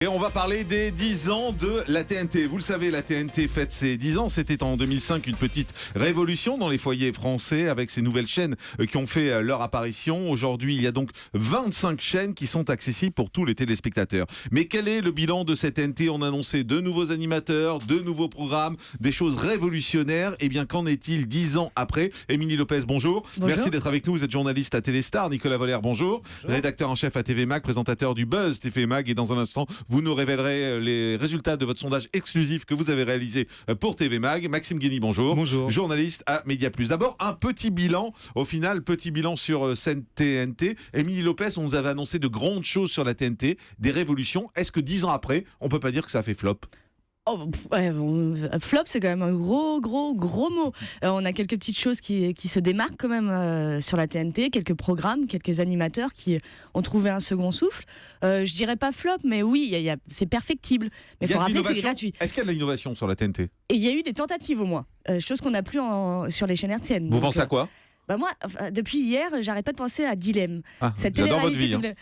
Et on va parler des 10 ans de la TNT. Vous le savez, la TNT fête ses 10 ans. C'était en 2005 une petite révolution dans les foyers français avec ces nouvelles chaînes qui ont fait leur apparition. Aujourd'hui, il y a donc 25 chaînes qui sont accessibles pour tous les téléspectateurs. Mais quel est le bilan de cette TNT? On a annoncé de nouveaux animateurs, de nouveaux programmes, des choses révolutionnaires. Eh bien, qu'en est-il 10 ans après? Émilie Lopez, bonjour. Bonjour. Merci d'être avec nous. Vous êtes journaliste à Téléstar. Nicolas Voller, bonjour. Rédacteur en chef à TV Mag, présentateur du Buzz TV Mag. Et dans un instant, vous nous révélerez les résultats de votre sondage exclusif que vous avez réalisé pour TV Mag. Maxime Guény, bonjour. Bonjour. Journaliste à Média Plus. D'abord, un petit bilan, au final, petit bilan sur cette TNT. Émilie Lopez, on nous avait annoncé de grandes choses sur la TNT, des révolutions. Est-ce que 10 ans après, on peut pas dire que ça a fait flop? Flop, c'est quand même un gros mot. On a quelques petites choses qui se démarquent quand même sur la TNT, quelques programmes, quelques animateurs qui ont trouvé un second souffle. Je dirais pas flop, mais oui, c'est perfectible. Mais il faut rappeler que c'est gratuit. Est-ce qu'il y a de l'innovation sur la TNT? Et il y a eu des tentatives au moins, chose qu'on n'a plus sur les chaînes hertziennes. Vous pensez à quoi? Bah moi, depuis hier, j'arrête pas de penser à Dilemme. J'adore votre vie. Dilemme.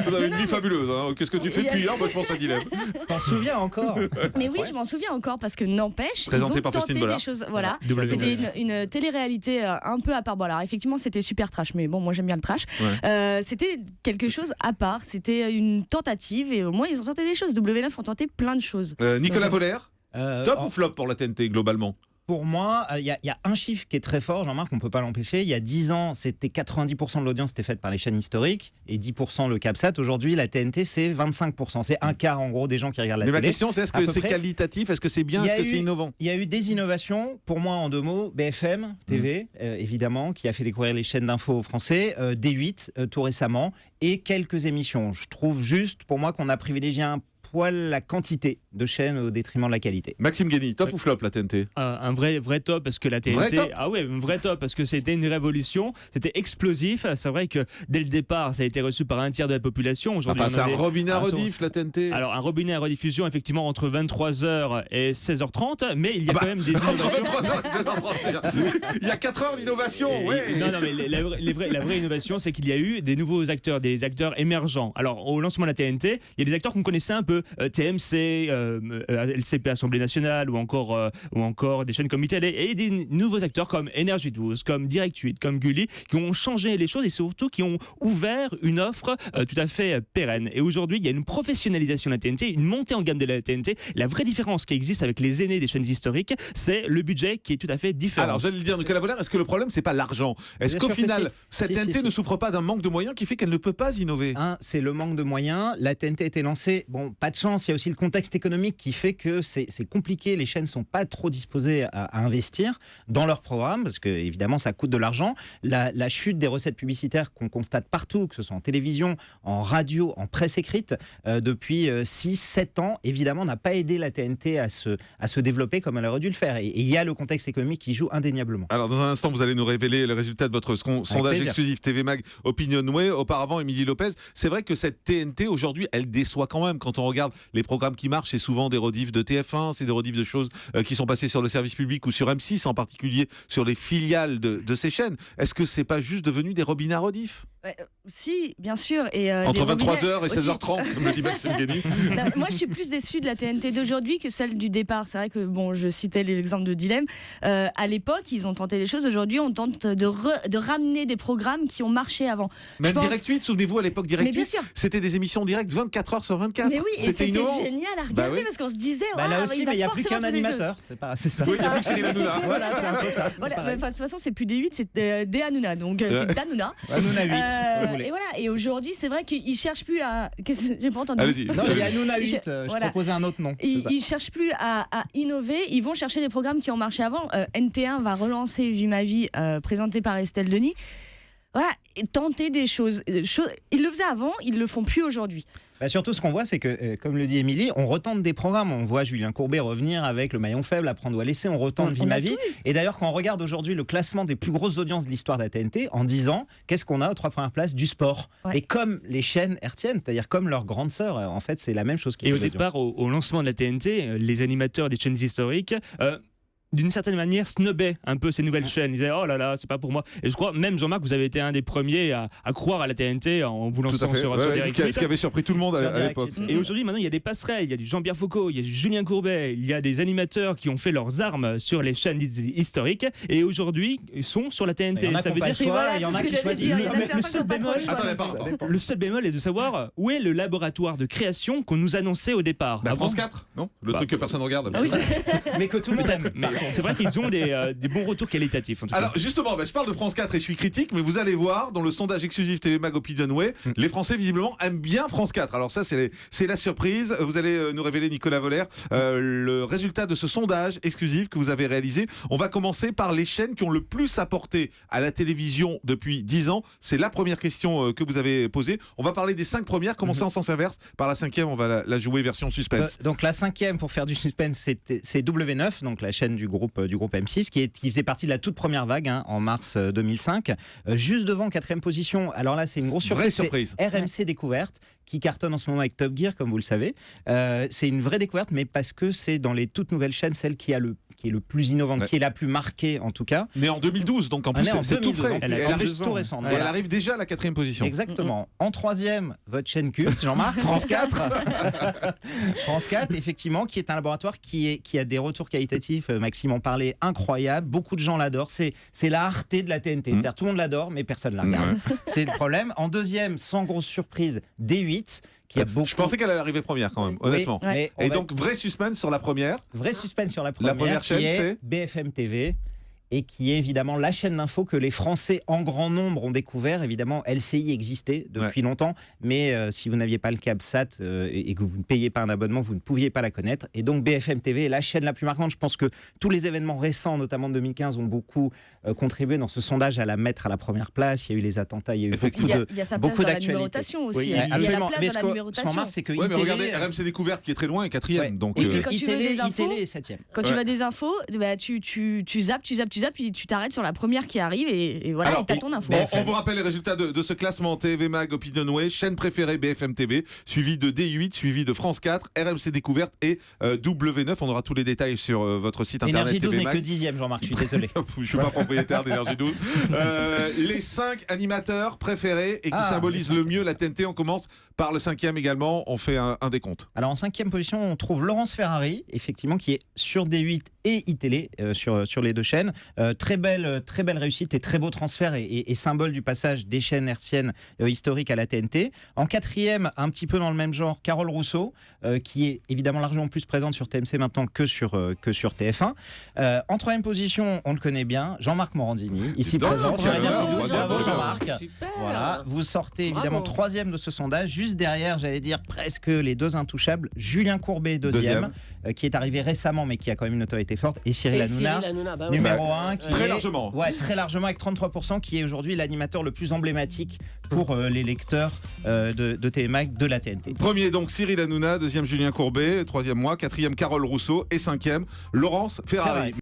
Vous avez une vie fabuleuse. Hein. Qu'est-ce que tu fais depuis hier? Moi, je pense à Dilemme. Tu t'en souviens encore? Mais oui, je m'en souviens encore parce que n'empêche, Présenté ils ont par Faustine tenté Bollard. des choses. Voilà, W9. c'était une télé-réalité un peu à part. Bon, alors effectivement, c'était super trash, mais bon, moi j'aime bien le trash. Ouais. C'était quelque chose à part. C'était une tentative et au moins ils ont tenté des choses. W9 ont tenté plein de choses. Nicolas Voller, top En- ou flop pour la TNT globalement? Pour moi, il y a un chiffre qui est très fort, Jean-Marc, on ne peut pas l'empêcher. Il y a 10 ans, c'était 90% de l'audience était faite par les chaînes historiques et 10% le CabSat. Aujourd'hui, la TNT, c'est 25%. C'est un quart, en gros, des gens qui regardent la Mais télé. ma question, c'est est-ce à que peu c'est près. qualitatif? Est-ce que c'est bien? Il y a Est-ce que c'est eu- innovant? Il y a eu des innovations, pour moi, en 2 mots. BFM TV, évidemment, qui a fait découvrir les chaînes d'infos aux Français. D8, tout récemment. Et quelques émissions. Je trouve juste, pour moi, qu'on a privilégié un poil la quantité de chaînes au détriment de la qualité. Maxime Guény, top ou flop la TNT? Un vrai top parce que la TNT, Vrai top. un vrai top parce que c'était une révolution, c'était explosif. C'est vrai que dès le départ, ça a été reçu par un tiers de la population. Aujourd'hui, Enfin, c'est on un avait- robinet à Ah, rediff la TNT. Alors un robinet à rediffusion effectivement entre 23h et 16h30, mais il y a quand même des Entre innovations. 23h et 16h30. Il y a 4 heures d'innovation. Ouais. Non, mais la vraie innovation, c'est qu'il y a eu des nouveaux acteurs, des acteurs émergents. Alors, au lancement de la TNT, il y a des acteurs qu'on connaissait un peu, TMC, LCP Assemblée Nationale, ou encore des chaînes comme iTélé, et des nouveaux acteurs comme Énergie 12, comme Direct 8, comme Gulli, qui ont changé les choses et surtout qui ont ouvert une offre tout à fait pérenne. Et aujourd'hui, il y a une professionnalisation de la TNT, une montée en gamme de la TNT. La vraie différence qui existe avec les aînés des chaînes historiques, c'est le budget qui est tout à fait différent. Alors, j'allais le dire, Nicolas Voller, est-ce que le problème, c'est pas l'argent? Est-ce Bien qu'au sûr que final, si. cette Si, TNT si. ne souffre pas d'un manque de moyens qui fait qu'elle ne peut pas innover? C'est le manque de moyens. La TNT a été lancée. Bon, pas de chance. Il y a aussi le contexte économique qui fait que c'est compliqué. Les chaînes sont pas trop disposées à investir dans leurs programmes parce que évidemment ça coûte de l'argent. La chute des recettes publicitaires qu'on constate partout, que ce soit en télévision, en radio, en presse écrite, depuis 6-7 ans, évidemment n'a pas aidé la TNT à se développer comme elle aurait dû le faire. Et il y a le contexte économique qui joue indéniablement. Alors, dans un instant, vous allez nous révéler le résultat de votre sondage plaisir. exclusif TV Mag Opinionway. Auparavant, Émilie Lopez, c'est vrai que cette TNT, aujourd'hui, elle déçoit quand même. Quand on regarde les programmes qui marchent, c'est souvent des rediffs de TF1, c'est des rediffs de choses qui sont passées sur le service public ou sur M6, en particulier sur les filiales de ces chaînes. Est-ce que c'est pas juste devenu des robinets à rediff? Si, bien sûr. Et, Entre des 23h et robinets aussi. 16h30, comme le dit Maxime Guény. Non, moi, je suis plus déçue de la TNT d'aujourd'hui que celle du départ. C'est vrai que, bon, je citais l'exemple de Dilemme. À l'époque, ils ont tenté les choses. Aujourd'hui, on tente de ramener des programmes qui ont marché avant. Même Je pense- Direct 8, souvenez-vous, à l'époque, Direct Mais bien 8, sûr. c'était des émissions directes 24h sur 24. Mais oui, et c'était c'était innovant. génial à regarder Bah oui. parce qu'on se disait, Là ah, aussi, va mais il n'y a plus forcément qu'un se passer des choses. animateur. C'est ça. Oui, il n'y a plus que Cyril Hanouna. Voilà, c'est un peu ça. Voilà, Pareil. enfin, de toute façon, c'est plus D8, c'est des Hanouna. Donc, c'est Hanouna. Hanouna 8, comme vous voulez. Et voilà. Et aujourd'hui, c'est vrai qu'ils cherchent plus à. J'ai pas entendu. Allez-y. Non, il y a Hanouna 8. Je Voilà. proposais un autre nom. c'est ça. Ils cherchent plus à innover, ils vont chercher des programmes qui ont marché avant. NT1 va relancer Vie ma vie, présenté par Estelle Denis. Voilà, et tenter des choses. Ils le faisaient avant, ils le font plus aujourd'hui. Surtout, ce qu'on voit, c'est que, comme le dit Émilie, on retente des programmes. On voit Julien Courbet revenir avec Le Maillon Faible, Apprendre ou à laisser. On retente Vie On ma a vie. tout eu. Et d'ailleurs, quand on regarde aujourd'hui le classement des plus grosses audiences de l'histoire de la TNT, en 10 ans, qu'est-ce qu'on a aux 3 premières places? Du sport. Ouais. Et comme les chaînes hertziennes, c'est-à-dire comme leur grande sœur, en fait, c'est la même chose qui Et au fait départ, au lancement de la TNT, les animateurs des chaînes historiques d'une certaine manière, snobait un peu ces nouvelles chaînes. Ils disaient, oh là là, c'est pas pour moi. Et je crois, même Jean-Marc, vous avez été un des premiers à croire à la TNT en vous Tout à lançant fait. sur Ce qui avait surpris tout le monde à l'époque. Et aujourd'hui, maintenant, il y a des passerelles, il y a du Jean-Pierre Foucault, il y a du Julien Courbet, il y a des animateurs qui ont fait leurs armes sur les chaînes historiques et aujourd'hui, ils sont sur la TNT. Il y en a ça qui veut n'ont pas dire le choix, voilà, il y en c'est a ce que qui j'allais choisissent. dire, il y en a le certains seul qui ont pas trop bémol, le choix. Attendez, pardon. le seul bémol est de savoir où est le laboratoire de création qu'on nous annonçait au départ. Bah, Avant- France 4, non Le Bah, truc que personne ne regarde. Ah oui, Mais que tout le monde aime. Mais c'est vrai qu'ils ont des bons retours qualitatifs en tout cas. Alors justement, je parle de France 4 et je suis critique, mais vous allez voir dans le sondage exclusif TV Mag Opinionway, les Français visiblement aiment bien France 4. Alors ça, c'est la surprise. Vous allez nous révéler, Nicolas Voller, le résultat de ce sondage exclusif que vous avez réalisé. On va commencer par les chaînes qui ont le plus apporté à la télévision depuis 10 ans. C'est la première question que vous avez posée. On va parler des 5 premières, commencer en sens inverse. Par la 5e, on va la jouer version suspense. Donc la 5e, pour faire du suspense, c'est W9, donc la chaîne du groupe M6, qui faisait partie de la toute première vague en mars 2005. Juste devant, 4e position, alors là c'est une grosse Vraie surprise, surprise. c'est RMC Découverte, qui cartonne en ce moment avec Top Gear, comme vous le savez. C'est une vraie découverte, mais parce que c'est dans les toutes nouvelles chaînes, celle qui est le plus innovante, Ouais. qui est la plus marquée en tout cas. Née en 2012, donc en plus née en c'est tout 2012, frais. donc Elle a elle 42 arrive tout ans. récente. Et Voilà. elle arrive déjà à la 4e position. Exactement. En 3e, votre chaîne culte, Jean-Marc, France 4. France 4, effectivement, qui est un laboratoire qui a des retours qualitatifs, Maxime en parlait, incroyables. Beaucoup de gens l'adorent. C'est la rareté de la TNT. C'est-à-dire tout le monde l'adore, mais personne ne la regarde. C'est le problème. En 2e, sans grosse surprise, D8, qui a beaucoup... Je pensais qu'elle allait arriver première quand même, Oui, honnêtement. mais on Et va- donc, vrai suspense sur la première. vrai suspense sur la première chaîne, qui est c'est BFM TV. Et qui est évidemment la chaîne d'info que les Français en grand nombre ont découvert. Évidemment, LCI existait depuis longtemps, mais si vous n'aviez pas le câble SAT et que vous ne payez pas un abonnement, vous ne pouviez pas la connaître. Et donc BFM TV est la chaîne la plus marquante. Je pense que tous les événements récents, notamment de 2015, ont beaucoup contribué dans ce sondage à la mettre à la première place. Il y a eu les attentats, il y a eu beaucoup il y a sa place beaucoup dans la d'actualités. numérotation aussi. Oui, Il y a la absolument. place Mais dans la ce qu'on numérotation. remarque, c'est que Ouais, mais iTélé, regardez, RMC Découverte qui est très loin et 4e. ouais. Donc, Et quand tu veux iTélé, des infos, iTélé est 7e. Quand tu vas des infos, bah, tu zappes, puis tu t'arrêtes sur la première qui arrive et voilà, Alors, et t'as ton info. on vous rappelle les résultats de ce classement TV Mag Opinionway, chaîne préférée BFM TV, suivi de D8, suivi de France 4, RMC Découverte et W9. On aura tous les détails sur votre site internet Énergie 12 TV n'est que Mag. 10e, Jean-Marc, je suis désolé. Je suis pas propriétaire d'Énergie 12. Les 5 animateurs préférés et qui symbolisent le mieux la TNT. On commence par le 5e également. On fait un décompte. Alors en 5e position, on trouve Laurence Ferrari, effectivement, qui est sur D8 et iTélé, sur les deux chaînes. Très belle réussite et très beau transfert et symbole du passage des chaînes hertziennes historiques à la TNT. En 4e, un petit peu dans le même genre, Carole Rousseau, qui est évidemment largement plus présente sur TMC maintenant que sur TF1. En 3e position, on le connaît bien, Jean-Marc Morandini, ici Donc, présent sur bravo, Énergie 12. bravo, Bravo c'est Jean-Marc. Super. Voilà, vous sortez évidemment Bravo. 3e de ce sondage. Juste derrière, j'allais dire presque les deux intouchables, Julien Courbet, 2e, qui est arrivé récemment mais qui a quand même une autorité forte, et Cyril Et Hanouna, Cyril Hanouna, bah oui. numéro 1, qui Très est largement. Ouais, très largement avec 33%, qui est aujourd'hui l'animateur le plus emblématique pour les lecteurs de TMAC de la TNT. Premier donc Cyril Hanouna, 2e Julien Courbet, 3e moi, 4e Carole Rousseau et 5e Laurence Ferrari.